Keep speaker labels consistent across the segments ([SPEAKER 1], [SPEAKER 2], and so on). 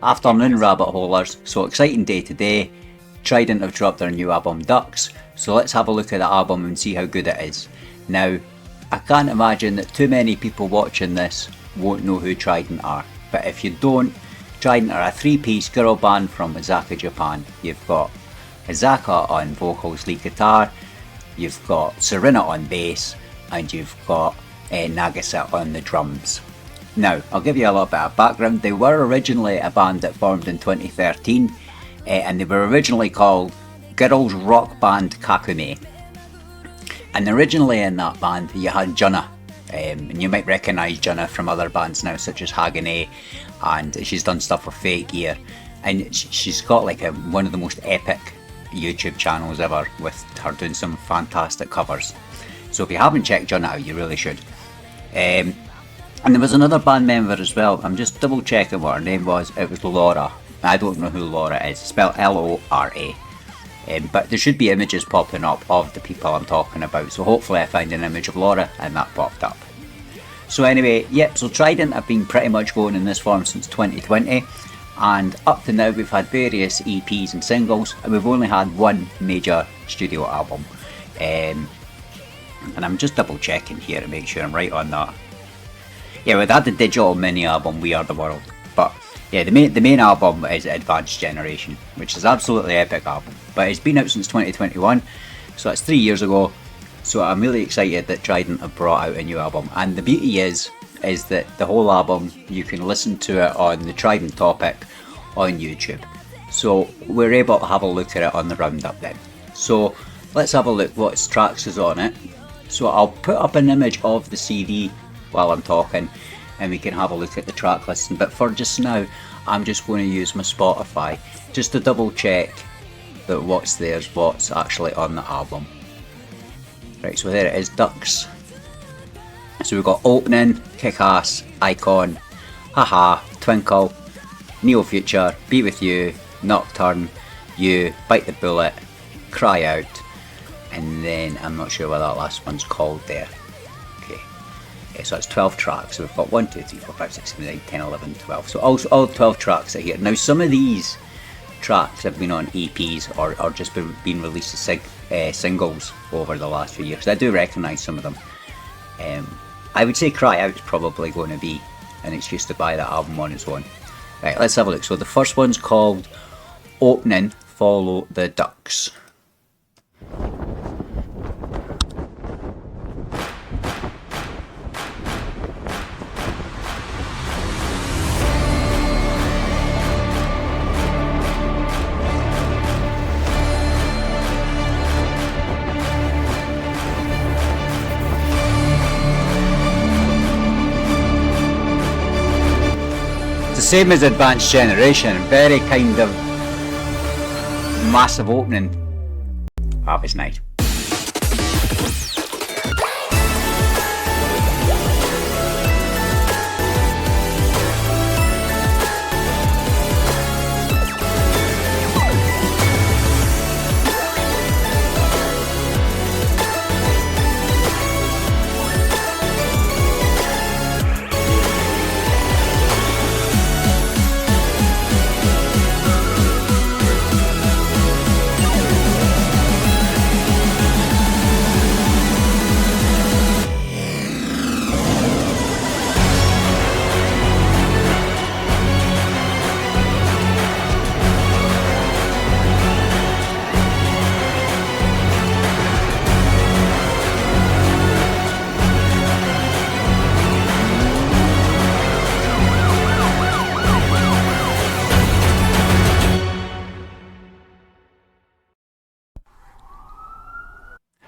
[SPEAKER 1] Afternoon rabbit holers, so exciting day today. TRiDENT have dropped their new album Dux, so let's have a look at the album and see how good it is. Now, I can't imagine that too many people watching this won't know who TRiDENT are, but if you don't, TRiDENT are a three-piece girl band from Osaka, Japan. You've got Osaka on vocals, lead guitar, you've got Serena on bass, and you've got NAGISA on the drums. Now, I'll give you a little bit of background. They were originally a band that formed in 2013, and they were originally called Girls Rock Band Kakume. And originally in that band you had Junna, and you might recognise Junna from other bands now such as Hagane, and she's done stuff for Fake Gear, and she's got like one of the most epic YouTube channels ever, with her doing some fantastic covers. So if you haven't checked Junna out, you really should. And there was another band member as well. I'm just double checking what her name was. It was Laura. I don't know who Laura is. Spelled L-O-R-A. But there should be images popping up of the people I'm talking about. So hopefully I find an image of Laura and that popped up. So anyway, yep, so TRiDENT have been pretty much going in this form since 2020. And up to now we've had various EPs and singles. And we've only had one major studio album. And I'm just double checking here to make sure I'm right on that. Yeah, we've had the digital mini album We Are The World, but yeah, the main album is Advanced Generation, which is absolutely epic album, but it's been out since 2021, so that's 3 years ago, so I'm really excited that TRiDENT have brought out a new album. And the beauty is that the whole album, you can listen to it on the TRiDENT Topic on YouTube, so we're able to have a look at it on the roundup then. So let's have a look what tracks is on it. So I'll put up an image of the CD while I'm talking, and we can have a look at the track listing, but for just now I'm just going to use my Spotify just to double check that what's there is what's actually on the album. Right, so there it is, Dux. So we've got Opening, Kick-Ass, Icon, Haha, Twinkle, Neo Future, Be With You, Nocturne, You, Bite the Bullet, Cry Out, and then I'm not sure what that last one's called there. So that's 12 tracks, so we've got 1, 2, 3, 4, 5, 6, 7, 8, 10, 11, 12, so all 12 tracks are here. Now some of these tracks have been on EPs or just been released as singles over the last few years. I do recognise some of them. I would say Cry Out is probably going to be an excuse to buy that album on its own. Right, let's have a look. So the first one's called Opening, Follow the Ducks. Same as Advanced Generation, very kind of massive opening. That was nice.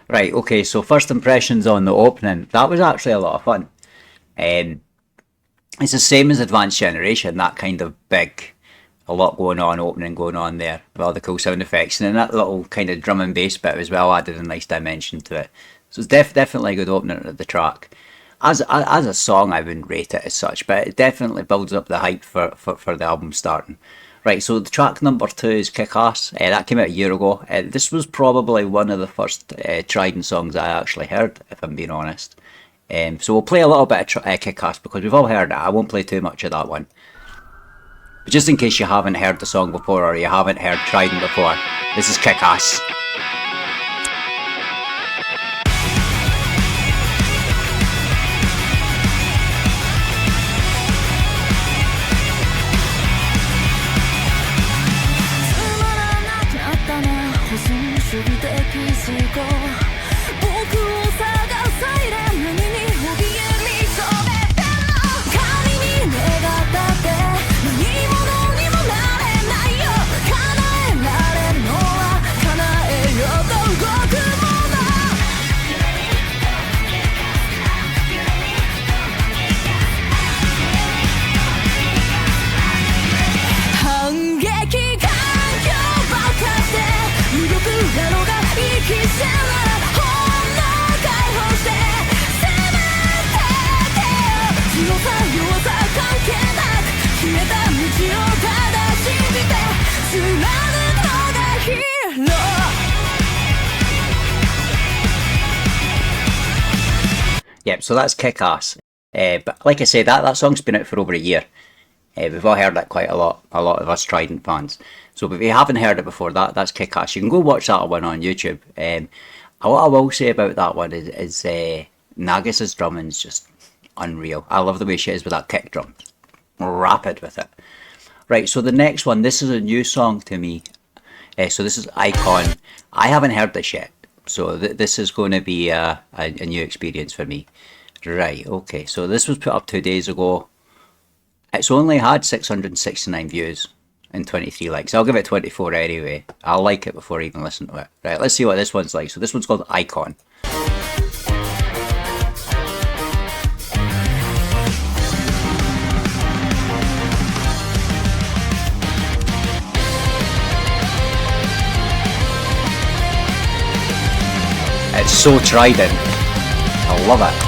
[SPEAKER 1] Right, okay, so first impressions on the opening. That was actually a lot of fun. It's the same as Advanced Generation, that kind of big, a lot going on, opening going on there, with all the cool sound effects, and then that little kind of drum and bass bit as well added a nice dimension to it. So it's definitely a good opener of the track. As a song, I wouldn't rate it as such, but it definitely builds up the hype for the album starting. Right, so the track number 2 is Kick-Ass. That came out a year ago. This was probably one of the first TRiDENT songs I actually heard, if I'm being honest. So we'll play a little bit of Kick-Ass because we've all heard it. I won't play too much of that one. But just in case you haven't heard the song before or you haven't heard TRiDENT before, this is kick-ass. Yep, so that's kick-ass. But like I said, that song's been out for over a year. We've all heard that quite a lot of us TRiDENT fans. So if you haven't heard it before, that's kick-ass. You can go watch that one on YouTube. What I will say about that one is NAGISA's drumming is just unreal. I love the way she is with that kick drum. Rapid with it. Right, so the next one, this is a new song to me. So this is Icon. I haven't heard this yet. So this is going to be a new experience for me. Right, okay, so this was put up 2 days ago. It's only had 669 views and 23 likes. I'll give it 24 anyway. I'll like it before I even listen to it. Right, let's see what this one's like. So this one's called Icon. It's so TRiDENT. I love it.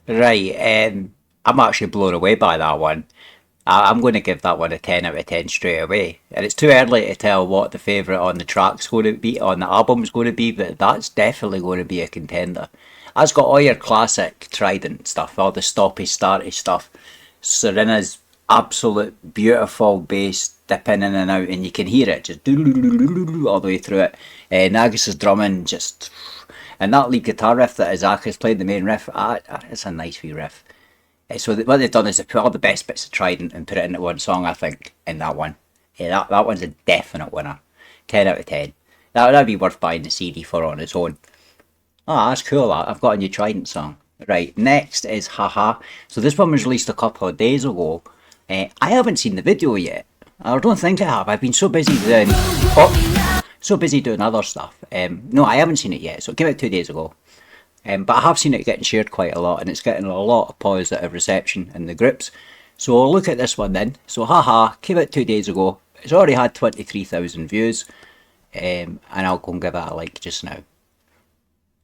[SPEAKER 1] Right, I'm actually blown away by that one. I'm going to give that one a 10 out of 10 straight away. And it's too early to tell what the favourite on the track's going to be, on the album's going to be, but that's definitely going to be a contender. That's got all your classic Trident stuff, all the stoppy, starty stuff. Serena's absolute beautiful bass dipping in and out, and you can hear it just all the way through it. Nagisa's drumming just... And that lead guitar riff that Izaka's played, the main riff, it's a nice wee riff. So what they've done is they put all the best bits of Trident and put it into one song, I think, in that one. Yeah, that one's a definite winner. 10 out of 10. That'd be worth buying the CD for on its own. Oh, that's cool. I've got a new Trident song. Right, next is Haha. So this one was released a couple of days ago. I haven't seen the video yet. I don't think I have. I've been so busy doing... so busy doing other stuff. No, I haven't seen it yet. So it came out 2 days ago. But I have seen it getting shared quite a lot, and it's getting a lot of positive reception in the groups. So I'll look at this one then. So Haha came out 2 days ago. It's already had 23,000 views. And I'll go and give it a like just now.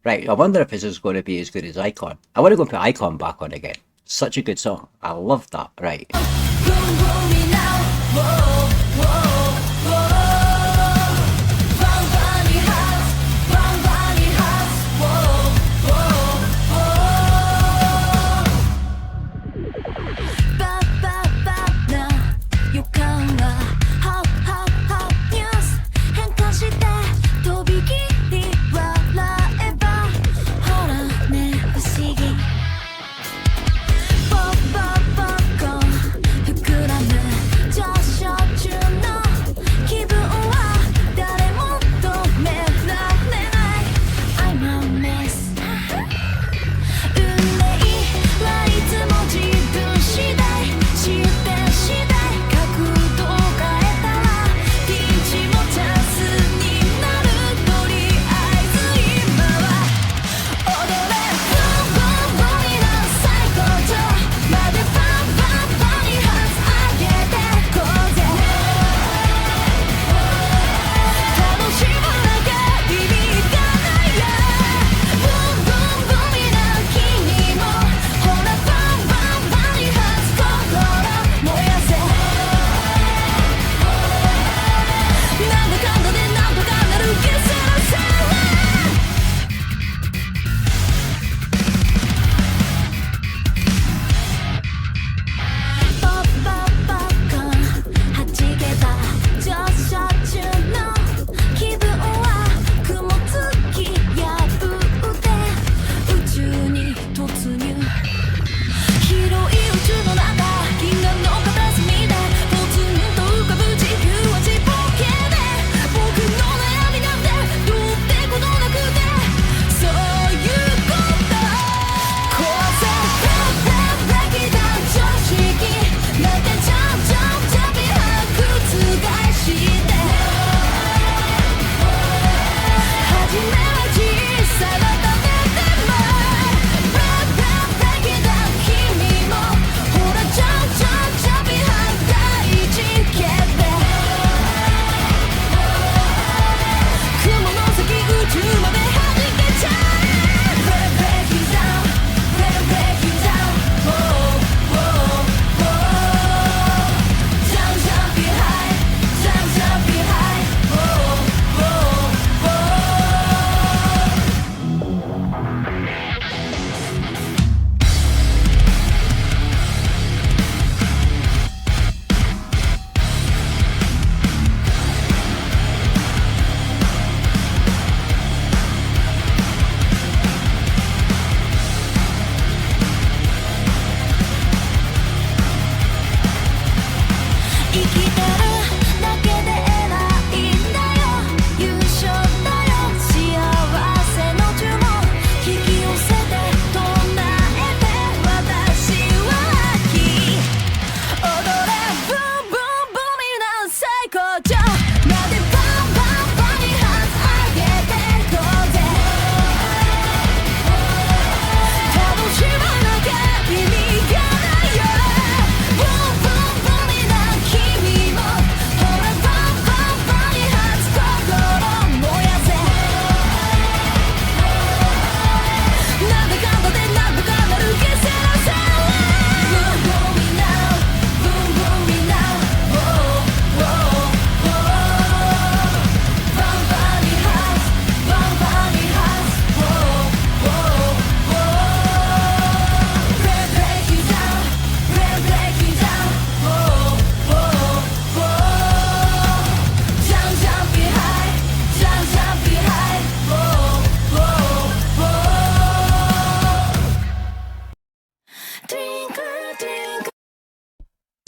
[SPEAKER 1] Right, I wonder if this is going to be as good as Icon. I want to go and put Icon back on again. Such a good song. I love that. Right.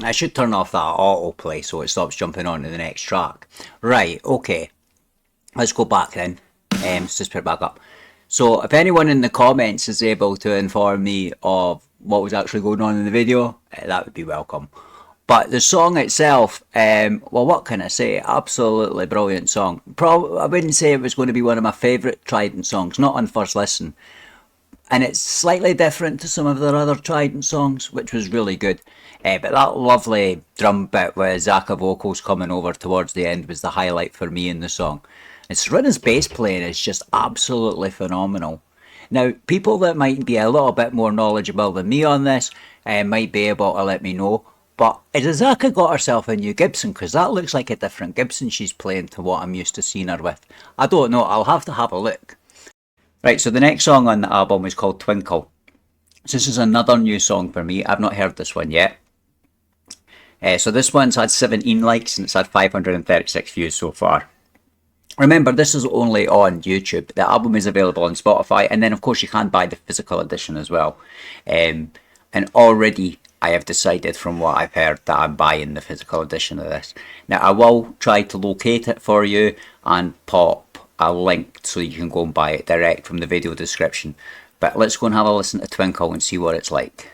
[SPEAKER 1] I should turn off that autoplay so it stops jumping on to the next track. Right, okay. Let's go back then. Let's just put it back up. So if anyone in the comments is able to inform me of what was actually going on in the video, that would be welcome. But the song itself, well, what can I say? Absolutely brilliant song. I wouldn't say it was going to be one of my favourite TRiDENT songs, not on first listen. And it's slightly different to some of their other TRiDENT songs, which was really good. But that lovely drum bit with Zaka vocals coming over towards the end was the highlight for me in the song. And Serina's bass playing is just absolutely phenomenal. Now, people that might be a little bit more knowledgeable than me on this might be able to let me know. But has Zaka got herself a new Gibson? Because that looks like a different Gibson she's playing to what I'm used to seeing her with. I don't know, I'll have to have a look. Right, so the next song on the album is called Twinkle. So this is another new song for me. I've not heard this one yet. So this one's had 17 likes and it's had 536 views so far. Remember, this is only on YouTube. The album is available on Spotify, and then of course you can buy the physical edition as well. And already I have decided from what I've heard that I'm buying the physical edition of this. Now I will try to locate it for you and pop a link so you can go and buy it direct from the video description. But let's go and have a listen to Twinkle and see what it's like.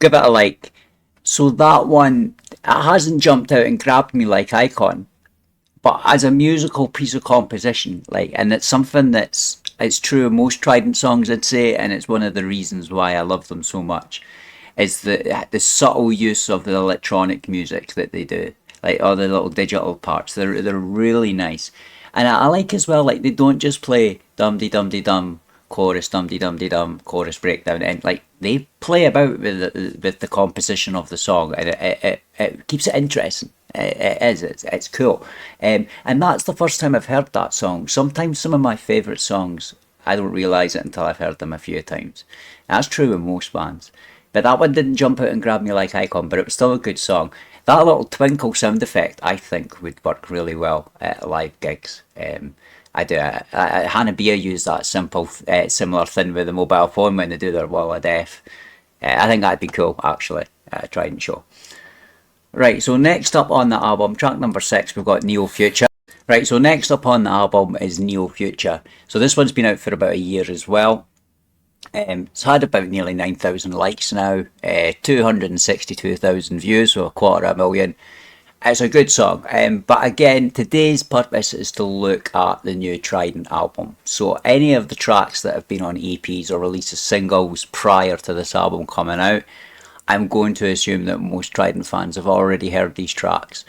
[SPEAKER 1] give it a like. So that one, it hasn't jumped out and grabbed me like Icon, but as a musical piece of composition, like, and it's something it's true of most Trident songs, I'd say, and it's one of the reasons why I love them so much, is the subtle use of the electronic music that they do, like all the little digital parts. They're really nice, and I like as well, like, they don't just play dum de dum de dum chorus, dum de dum de dum chorus breakdown, and like they play about with the composition of the song, and it keeps it interesting. It's cool, and that's the first time I've heard that song. Sometimes some of my favourite songs, I don't realise it until I've heard them a few times. That's true in most bands, but that one didn't jump out and grab me like Icon, but it was still a good song. That little twinkle sound effect, I think, would work really well at live gigs. I do. Haneda use that similar thing with the mobile phone when they do their Wall of Death. I think that'd be cool, actually, at a Trident show. Right, so next up on the album, track number 6, we've got Neo Future. Right, so next up on the album is Neo Future. So this one's been out for about a year as well. It's had about nearly 9,000 likes now, 262,000 views, so 250,000. It's a good song, but again, today's purpose is to look at the new Trident album. So any of the tracks that have been on EPs or released as singles prior to this album coming out, I'm going to assume that most Trident fans have already heard these tracks.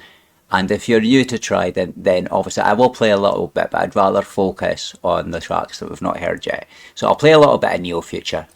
[SPEAKER 1] And if you're new to Trident, then obviously I will play a little bit, but I'd rather focus on the tracks that we've not heard yet. So I'll play a little bit of Neo Future.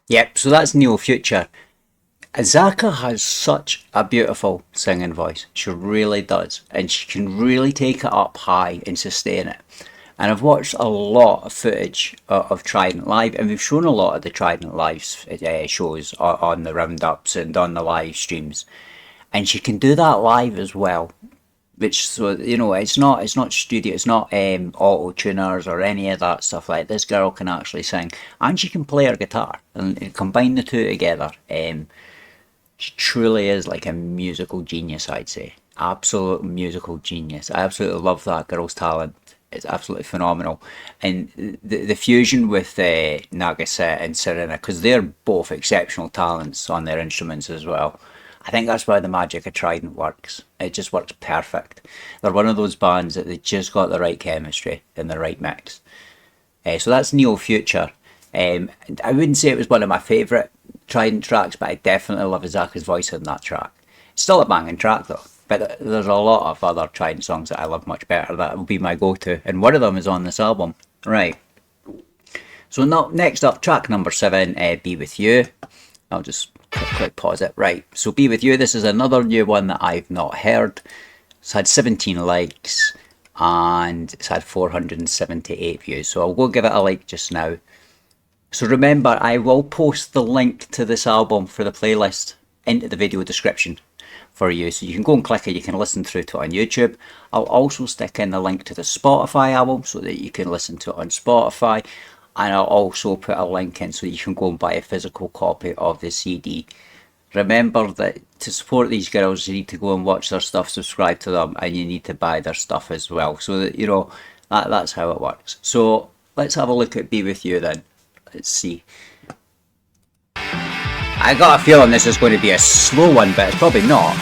[SPEAKER 1] Yep, so that's Neo Future. Azaka has such a beautiful singing voice. She really does. And she can really take it up high and sustain it. And I've watched a lot of footage of Trident Live, and we've shown a lot of the Trident Live shows on the roundups and on the live streams. And she can do that live as well. Which, so, you know, it's not studio, it's not auto tuners or any of that stuff. Like, this girl can actually sing, and she can play her guitar, and combine the two together. She truly is like a musical genius, I'd say. Absolute musical genius. I absolutely love that girl's talent. It's absolutely phenomenal. And the fusion with Nagisa and Serena, because they're both exceptional talents on their instruments as well. I think that's why the magic of Trident works. It just works perfect. They're one of those bands that they just got the right chemistry and the right mix. So that's Neo Future. I wouldn't say it was one of my favourite Trident tracks, but I definitely love Azaka's voice on that track. It's still a banging track though, but there's a lot of other Trident songs that I love much better that will be my go-to, and one of them is on this album. Right. So now, next up, track number 7, Be With You. I'll just quick pause it. Right, so Be With You, this is another new one that I've not heard. It's had 17 likes and it's had 478 views, so I'll go give it a like just now. So remember, I will post the link to this album for the playlist into the video description for you, so you can go and click it, you can listen through to it on YouTube. I'll also stick in the link to the Spotify album so that you can listen to it on Spotify, and I'll also put a link in so you can go and buy a physical copy of the CD. Remember that to support these girls, you need to go and watch their stuff, subscribe to them, and you need to buy their stuff as well. So that, you know, that's how it works. So let's have a look at Be With You then. Let's see. I got a feeling this is going to be a slow one, but it's probably not.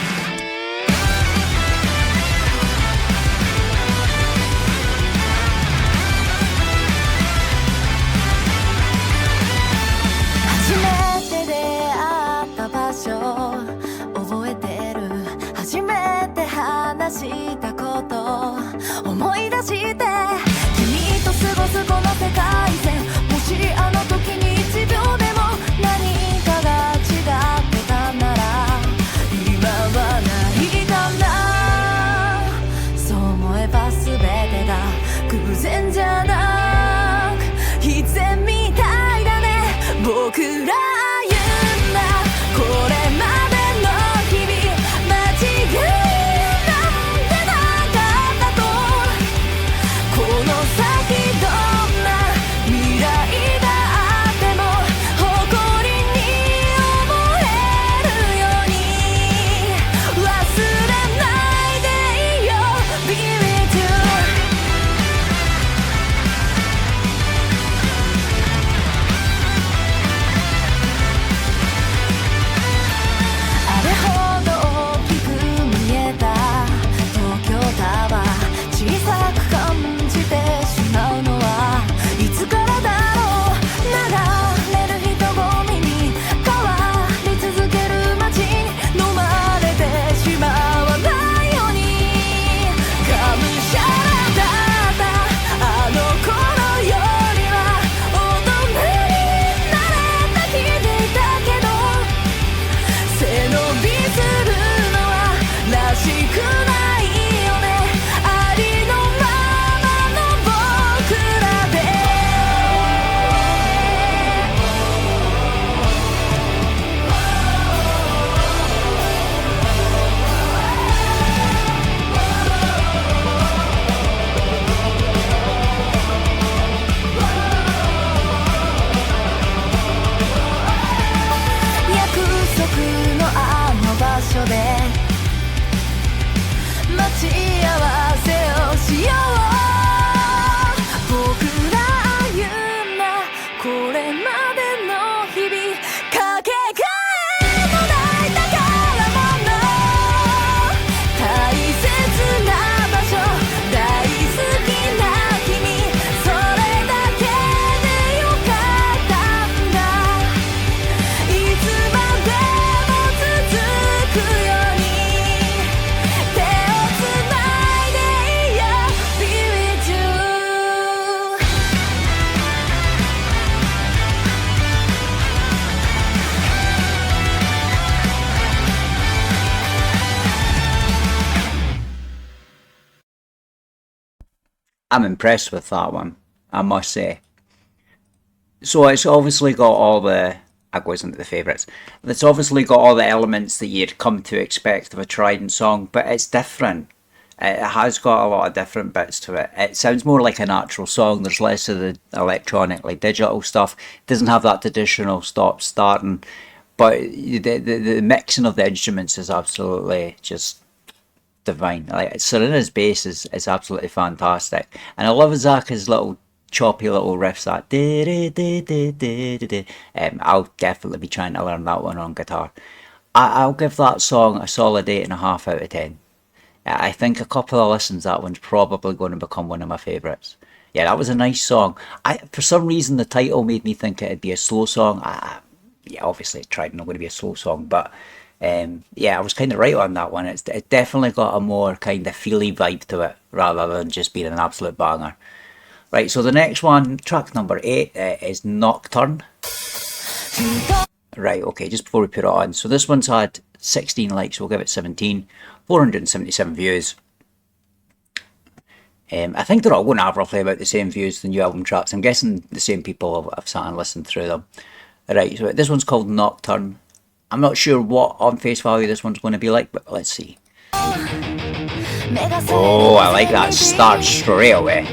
[SPEAKER 1] I'm impressed with that one, I must say. So it's obviously got all the, I goes into the favourites, it's obviously got all the elements that you'd come to expect of a Trident song, but it's different. It has got a lot of different bits to it. It sounds more like a natural song. There's less of the electronically digital stuff. It doesn't have that traditional stop starting, but the mixing of the instruments is absolutely just divine. Like Serena's bass is absolutely fantastic, and I love Zaka's little choppy little riffs. That I'll definitely be trying to learn that one on guitar. I'll give that song a solid 8.5 out of 10. I think a couple of listens, that one's probably going to become one of my favourites. Yeah, that was a nice song. For some reason the title made me think it'd be a slow song. Yeah, obviously it tried not going to be a slow song, but yeah, I was kind of right on that one. It definitely got a more kind of feely vibe to it rather than just being an absolute banger. Right, so the next one, track number 8, is Nocturne. Right, okay, just before we put it on. So this one's had 16 likes, we'll give it 17. 477 views. I think they're all going to have roughly about the same views as the new album tracks. I'm guessing the same people have sat and listened through them. Right, so this one's called Nocturne. I'm not sure what on face value this one's going to be like, but let's see. Oh, I like that start straight away.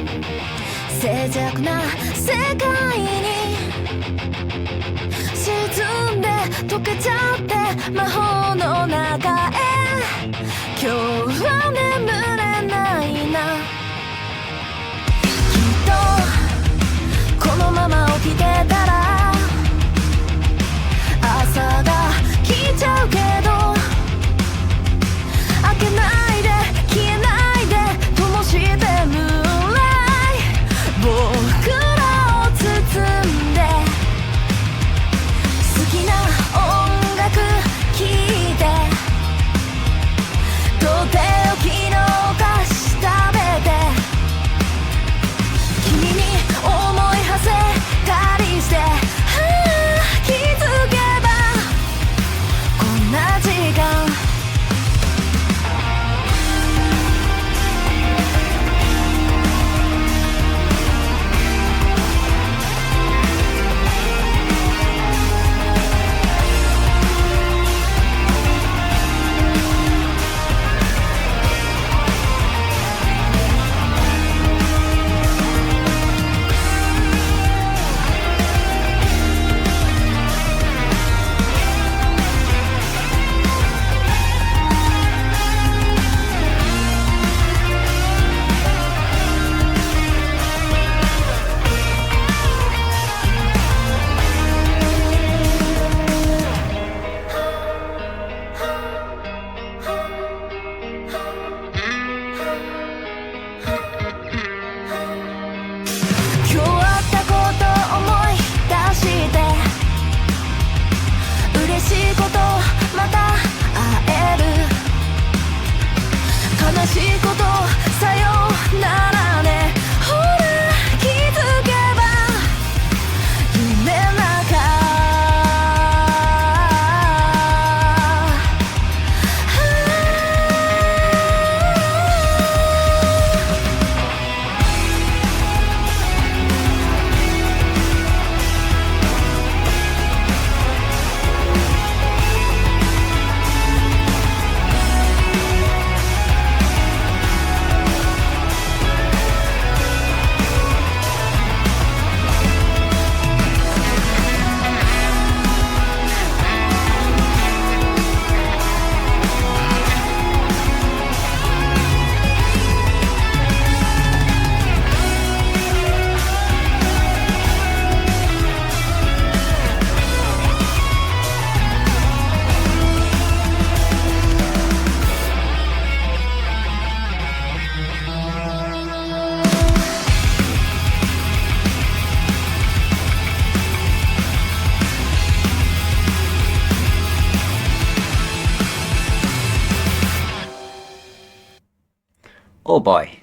[SPEAKER 1] Oh boy,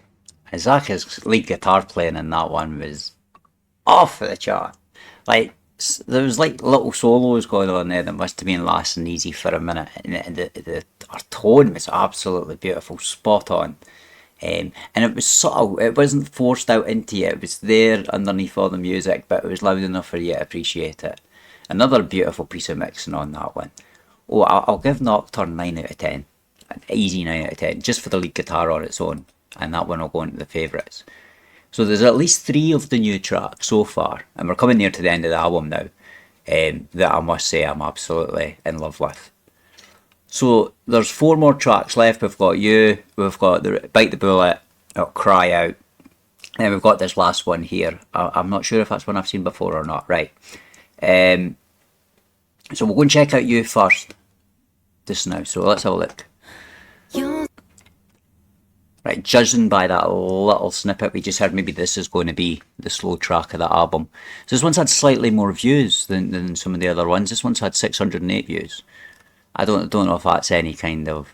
[SPEAKER 1] Zach's lead guitar playing in that one was off the chart. Like, there was like little solos going on there that must have been lasting easy for a minute, and our tone was absolutely beautiful, spot on. And it was subtle, it wasn't forced out into you, it was there underneath all the music, but it was loud enough for you to appreciate it. Another beautiful piece of mixing on that one. Oh, I'll give Nocturne 9 out of 10. An easy 9 out of 10, just for the lead guitar on its own, and that one will go into the favourites. So there's at least 3 of the new tracks so far, and we're coming near to the end of the album now, that I must say I'm absolutely in love with. So there's 4 more tracks left. We've got You, we've got the Bite the Bullet, Cry Out, and then we've got this last one here. I'm not sure if that's one I've seen before or not. Right. So we'll go and check out You first, just now. So let's have a look. Right, judging by that little snippet we just heard, maybe this is going to be the slow track of the album. So this one's had slightly more views than some of the other ones. This one's had 608 views. I don't know if that's any kind of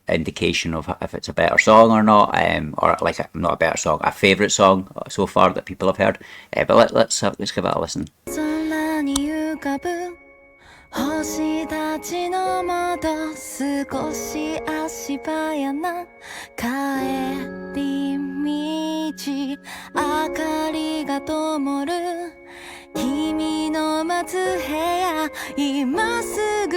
[SPEAKER 1] indication of if it's a better song or not, or like not a better song, a favourite song so far that people have heard. But let's give it a listen.
[SPEAKER 2] 星たちの窓少し足早な帰り道明かりが灯る君の待つ部屋今すぐ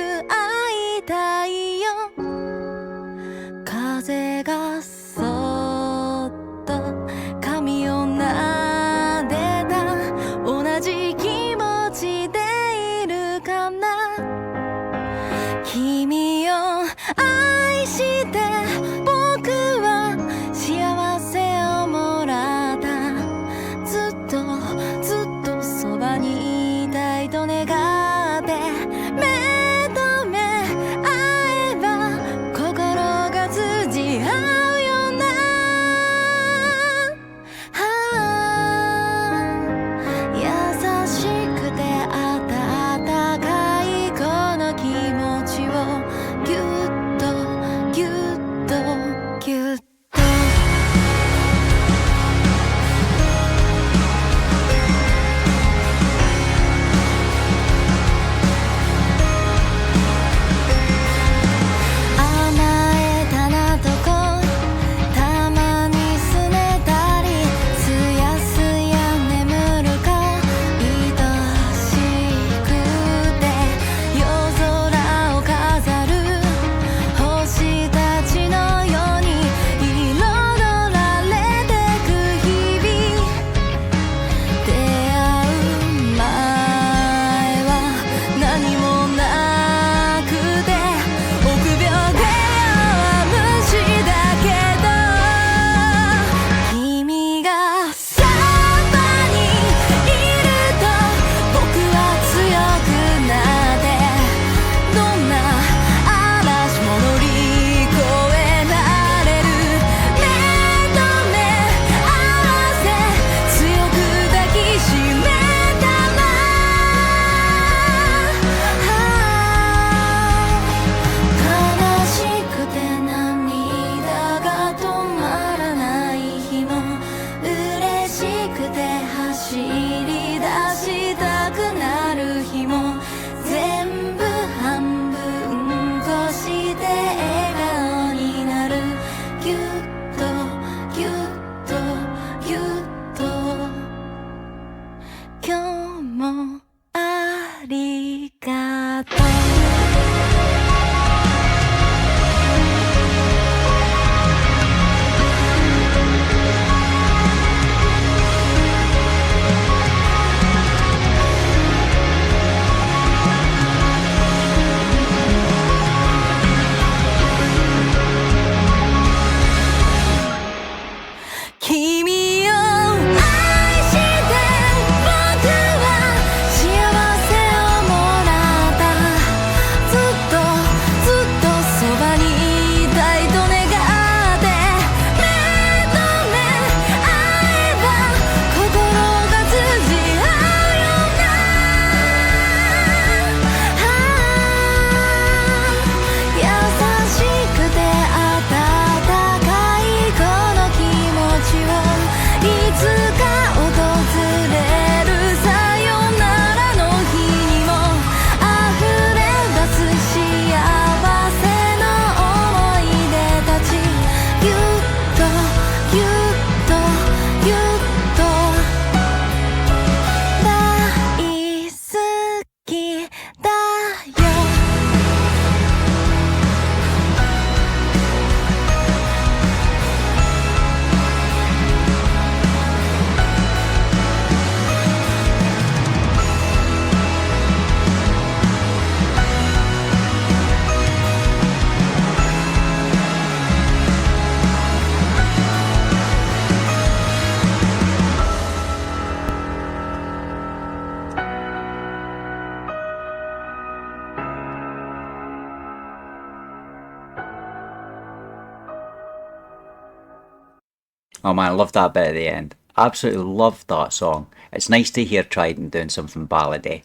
[SPEAKER 1] Oh man, I love that bit at the end. Absolutely love that song. It's nice to hear Trident doing something ballady.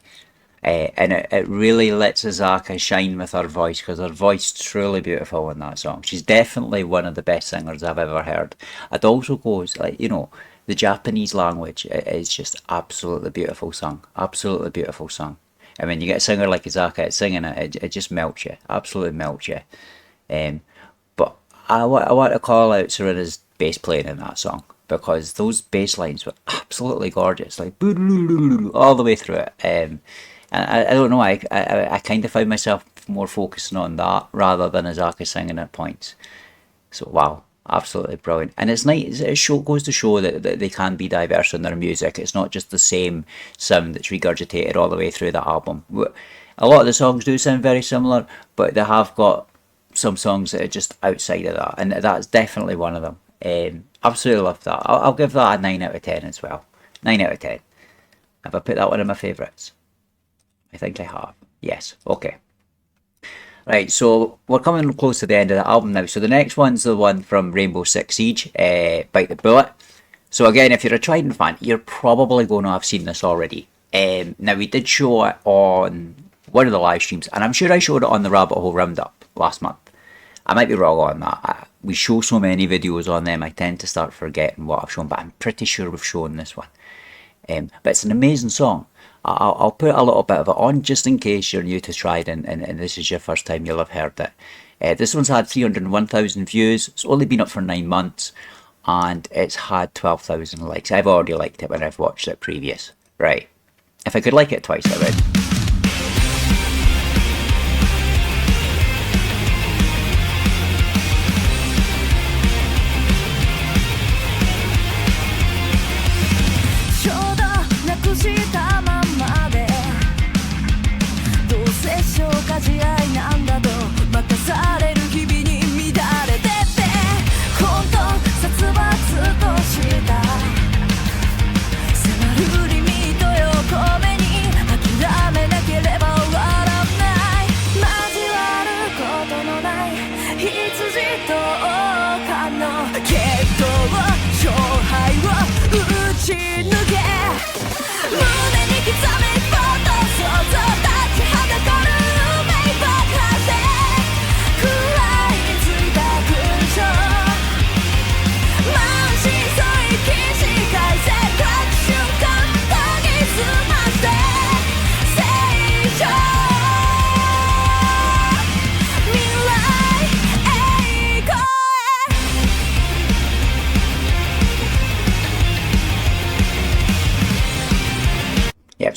[SPEAKER 1] And it really lets Azaka shine with her voice because her voice is truly beautiful in that song. She's definitely one of the best singers I've ever heard. It also goes, like, you know, the Japanese language is just absolutely beautiful song. Absolutely beautiful song. And when you get a singer like Azaka singing it just melts you. Absolutely melts you. But I want to call out Serena's bass playing in that song because those bass lines were absolutely gorgeous, like all the way through it. And I don't know, I kind of found myself more focusing on that rather than Azaka singing at points. So wow, absolutely brilliant. And it's nice, it goes to show that they can be diverse in their music. It's not just the same sound that's regurgitated all the way through the album. A lot of the songs do sound very similar, but they have got some songs that are just outside of that, and that's definitely one of them. Absolutely love that. I'll give that a 9 out of 10 as well. 9 out of 10. Have I put that one in my favourites? I think I have. Yes. Okay. Right, so we're coming close to the end of the album now. So the next one's the one from Rainbow Six Siege, Bite the Bullet. So again, if you're a Trident fan, you're probably going to have seen this already. Now, we did show it on one of the live streams, and I'm sure I showed it on the Rabbit Hole Roundup last month. I might be wrong on that. We show so many videos on them, I tend to start forgetting what I've shown, but I'm pretty sure we've shown this one. But it's an amazing song. I'll put a little bit of it on just in case you're new to Trident and this is your first time you'll have heard it. This one's had 301,000 views. It's only been up for 9 months and it's had 12,000 likes. I've already liked it when I've watched it previous. Right. If I could like it twice, I would.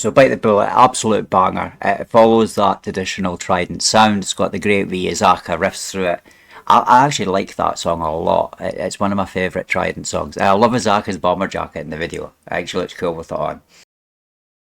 [SPEAKER 1] So Bite the Bullet, absolute banger. It follows that traditional Trident sound. It's got the great Miyazaki riffs through it. I actually like that song a lot. It's one of my favourite Trident songs. I love Miyazaki's bomber jacket in the video. It actually looks cool with it on.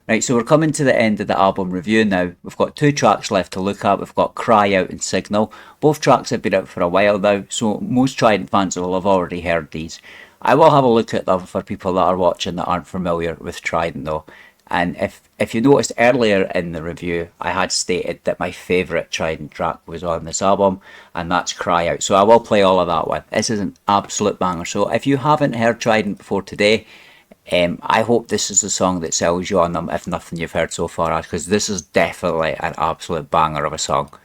[SPEAKER 1] Right, so we're coming to the end of the album review now. We've got 2 tracks left to look at. We've got Cry Out and Signal. Both tracks have been out for a while now, so most Trident fans will have already heard these. I will have a look at them for people that are watching that aren't familiar with Trident though. And if you noticed earlier in the review, I had stated that my favourite Trident track was on this album, and that's Cry Out. So I will play all of that one. This is an absolute banger. So if you haven't heard Trident before today, I hope this is the song that sells you on them, if nothing you've heard so far, because this is definitely an absolute banger of a song.
[SPEAKER 2] 「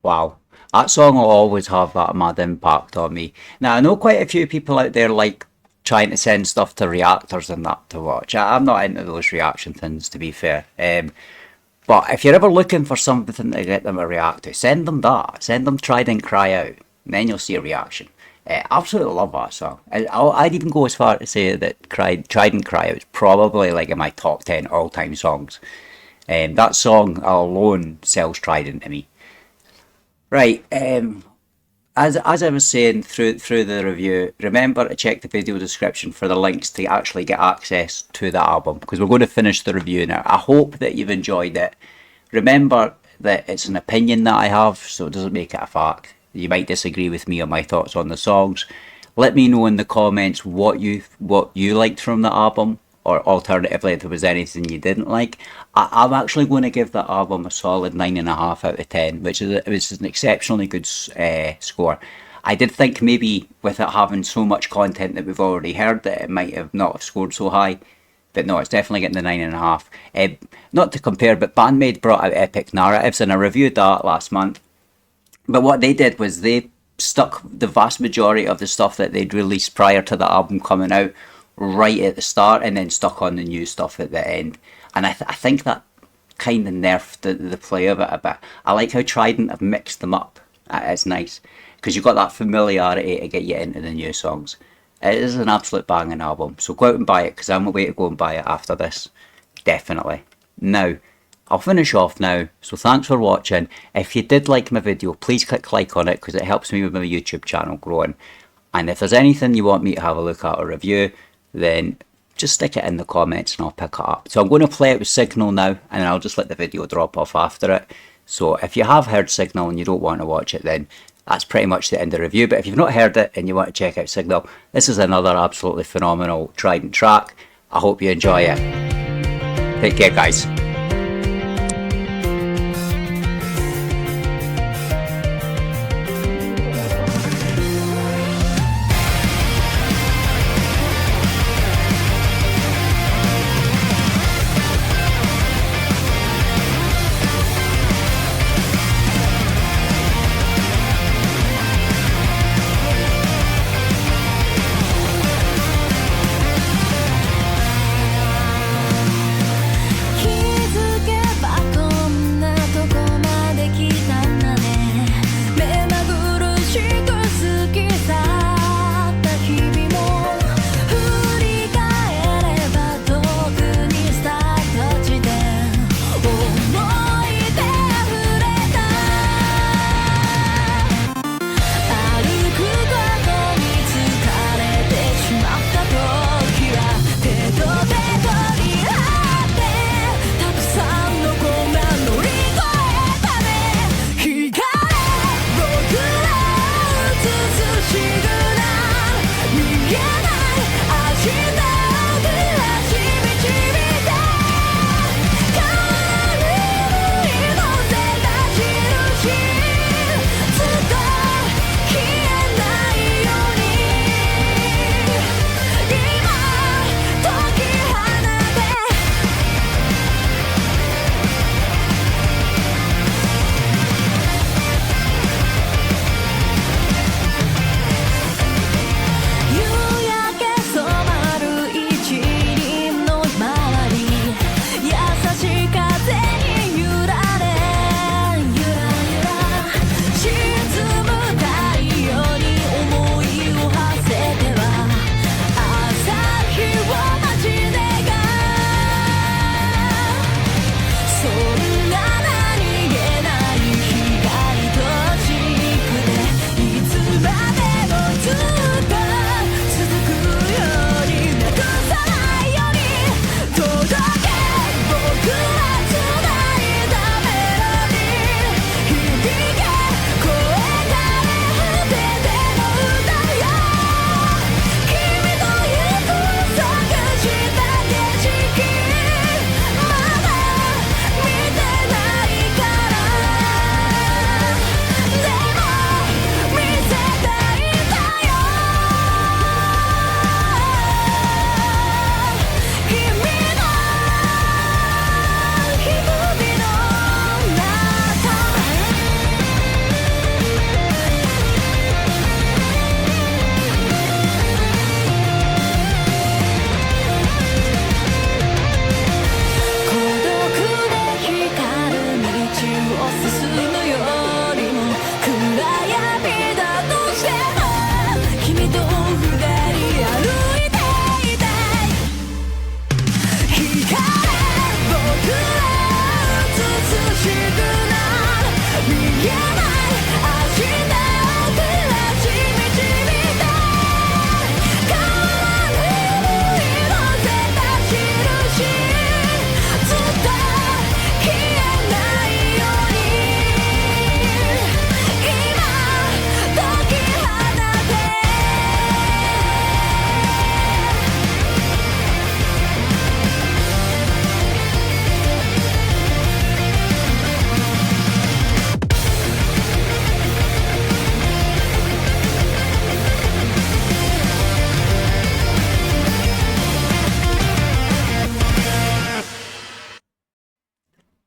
[SPEAKER 1] Wow. That song will always have that mad impact on me. Now, I know quite a few people out there like trying to send stuff to reactors and that to watch. I'm not into those reaction things, to be fair. But if you're ever looking for something to get them to react to, send them that. Send them TRiDENT Cry Out. And then you'll see a reaction. Absolutely love that song. I'd even go as far to say that TRiDENT Cry Out is probably like in my top 10 all-time songs. That song alone sells TRiDENT to me. Right, as I was saying through the review, remember to check the video description for the links to actually get access to the album, because we're going to finish the review now. I hope that you've enjoyed it. Remember that it's an opinion that I have, so it doesn't make it a fact. You might disagree with me on my thoughts on the songs. Let me know in the comments what you liked from the album, or alternatively if there was anything you didn't like. I'm actually going to give that album a solid 9.5 out of 10, which is an exceptionally good score. I did think maybe with it having so much content that we've already heard that it might have not scored so high, but no, it's definitely getting the 9.5. Not to compare, but Bandmade brought out Epic Narratives, and I reviewed that last month. But what they did was they stuck the vast majority of the stuff that they'd released prior to the album coming out right at the start, and then stuck on the new stuff at the end. And I think that kind of nerfed the play of it a bit. I like how TRiDENT have mixed them up. It's nice, because you've got that familiarity to get you into the new songs. It is an absolute banging album, so go out and buy it, because I'm away to go and buy it after this. Definitely. Now, I'll finish off now, so thanks for watching. If you did like my video, please click like on it, because it helps me with my YouTube channel growing. And if there's anything you want me to have a look at or review, then just stick it in the comments and I'll pick it up. So I'm going to play it with Signal now, and then I'll just let the video drop off after it. So if you have heard Signal and you don't want to watch it, then that's pretty much the end of the review. But if you've not heard it and you want to check out Signal, this is another absolutely phenomenal TRiDENT track. I hope you enjoy it. Take care, guys.
[SPEAKER 2] 「君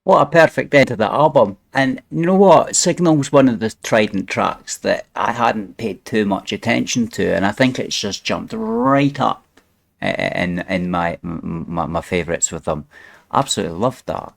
[SPEAKER 1] What a perfect end to the album. And you know what? Signal's one of the Trident tracks that I hadn't paid too much attention to, and I think it's just jumped right up in my favourites with them. Absolutely loved that.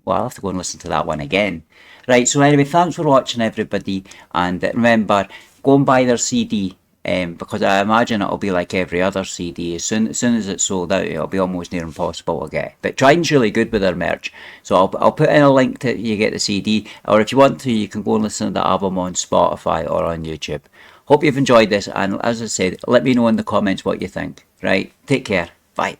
[SPEAKER 1] Well, I'll have to go and listen to that one again. Right, so anyway, thanks for watching, everybody. And remember, go and buy their CD. Because I imagine it'll be like every other CD. As soon as it's sold out, it'll be almost near impossible to get. But Trident's really good with their merch. So I'll put in a link to you get the CD. Or if you want to, you can go and listen to the album on Spotify or on YouTube. Hope you've enjoyed this. And as I said, let me know in the comments what you think. Right, take care. Bye.